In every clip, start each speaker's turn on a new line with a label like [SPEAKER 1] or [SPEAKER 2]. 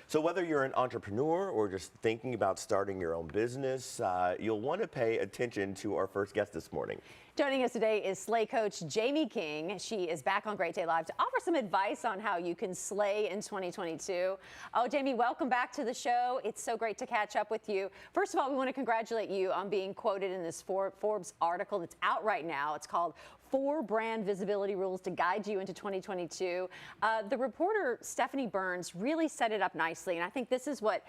[SPEAKER 1] So whether you're an entrepreneur or just thinking about starting your own business, you'll want to pay attention to our first guest this morning.
[SPEAKER 2] Joining us today is Slay coach Jamie King. She is back on Great Day Live to offer some advice on how you can slay in 2022. Oh, Jamie, welcome back to the show. It's so great to catch up with you. First of all, we want to congratulate you on being quoted in this Forbes article that's out right now. It's called 4 Brand Visibility Rules to Guide You into 2022. The reporter Stephanie Burns really set it up nicely, and I think this is what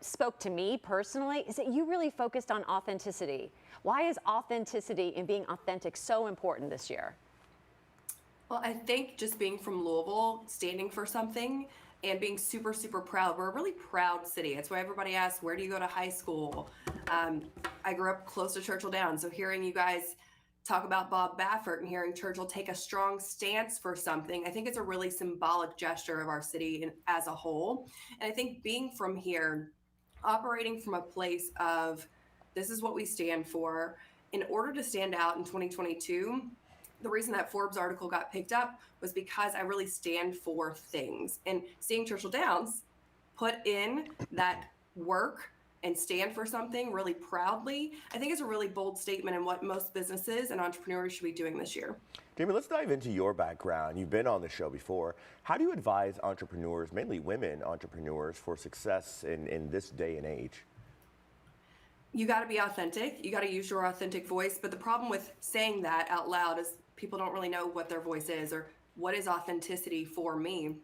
[SPEAKER 2] spoke to me personally, is that you really focused on authenticity. Why is authenticity and being authentic so important this year?
[SPEAKER 3] Well, I think just being from Louisville, standing for something, and being super, super proud. We're a really proud city. That's why everybody asks, where do you go to high school? I grew up close to Churchill Downs, so hearing you guys talk about Bob Baffert and hearing Churchill take a strong stance for something, I think it's a really symbolic gesture of our city as a whole. And I think being from here, operating from a place of this is what we stand for, in order to stand out in 2022, the reason that Forbes article got picked up was because I really stand for things. And seeing Churchill Downs put in that work and stand for something really proudly, I think it's a really bold statement in what most businesses and entrepreneurs should be doing this year.
[SPEAKER 1] Jamie, let's dive into your background. You've been on the show before. How do you advise entrepreneurs, mainly women entrepreneurs, for success in this day and age?
[SPEAKER 3] You got to be authentic. You got to use your authentic voice. But the problem with saying that out loud is people don't really know what their voice is or what is authenticity for me.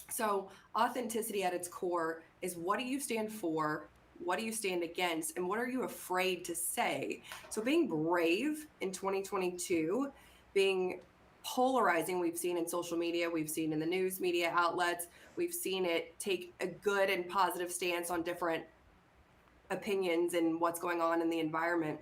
[SPEAKER 3] So authenticity at its core is, what do you stand for? What do you stand against? And what are you afraid to say? So being brave in 2022, being polarizing, we've seen in social media, we've seen in the news media outlets, we've seen it take a good and positive stance on different opinions and what's going on in the environment.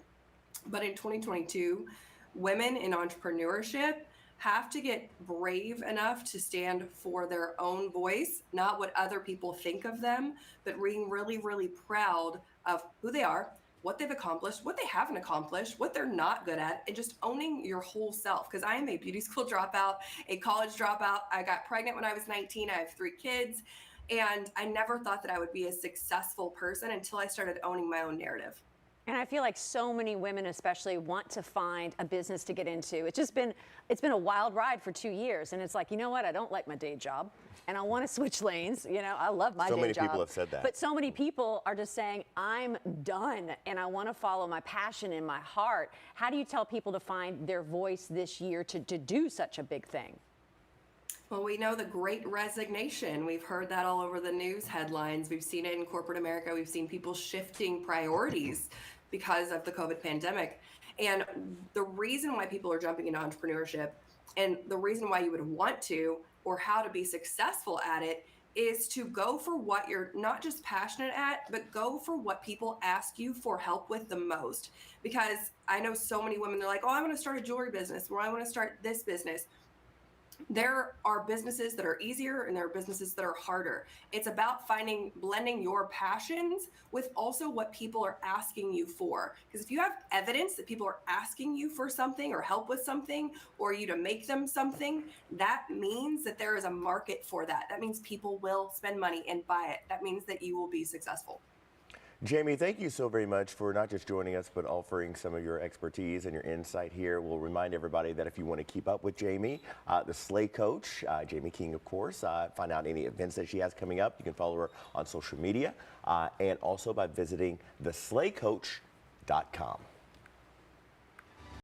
[SPEAKER 3] But in 2022, women in entrepreneurship have to get brave enough to stand for their own voice, not what other people think of them, but being really, really proud of who they are, what they've accomplished, what they haven't accomplished, what they're not good at, and just owning your whole self. Because I am a beauty school dropout, a college dropout. I got pregnant when I was 19. I have 3 kids. And I never thought that I would be a successful person until I started owning my own narrative.
[SPEAKER 2] And I feel like so many women especially want to find a business to get into. It's been a wild ride for 2 years. And it's like, you know what? I don't like my day job and I want to switch lanes. You know, I love my day job.
[SPEAKER 1] So many people have said that.
[SPEAKER 2] But so many people are just saying, I'm done and I want to follow my passion in my heart. How do you tell people to find their voice this year to do such a big thing?
[SPEAKER 3] Well, we know the Great Resignation. We've heard that all over the news headlines. We've seen it in corporate America. We've seen people shifting priorities because of the COVID pandemic. And the reason why people are jumping into entrepreneurship and the reason why you would want to, or how to be successful at it, is to go for what you're not just passionate at, but go for what people ask you for help with the most. Because I know so many women, they're like, oh, I want to start a jewelry business, or I want to start this business. There are businesses that are easier and there are businesses that are harder. It's about blending your passions with also what people are asking you for. Because if you have evidence that people are asking you for something or help with something or you to make them something, that means that there is a market for that. That means people will spend money and buy it. That means that you will be successful.
[SPEAKER 1] Jamie, thank you so very much for not just joining us, but offering some of your expertise and your insight here. We'll remind everybody that if you want to keep up with Jamie, the Slay coach, Jamie King, of course, find out any events that she has coming up, you can follow her on social media and also by visiting theslaycoach.com.